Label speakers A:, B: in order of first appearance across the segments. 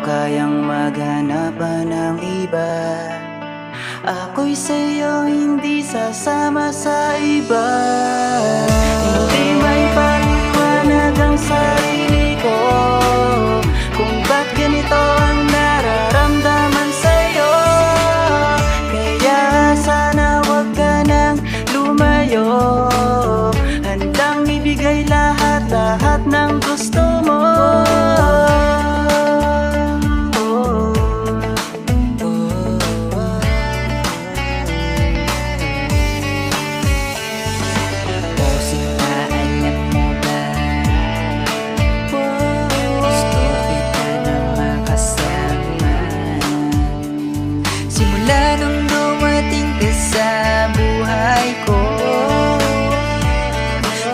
A: kayang maghanap pa ng iba. Ako'y sa'yo hindi sasama sa iba. Hindi may paliwanag ang sarili ko kung ba't ganito ang nararamdaman sa'yo. Kaya sana wag ka nang lumayo. Handang ibigay lahat-lahat ng gusto mo.
B: Simula nung dumating ka sa buhay ko,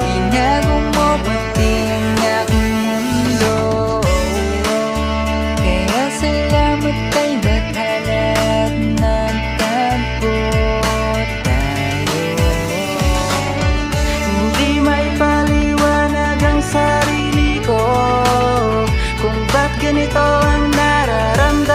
B: inago mo pati ang aking mundo. Kaya salamat kay bathalat nagtagpo tayo.
A: Hindi may paliwanag ang sarili ko kung ba't ganito ang nararamdaman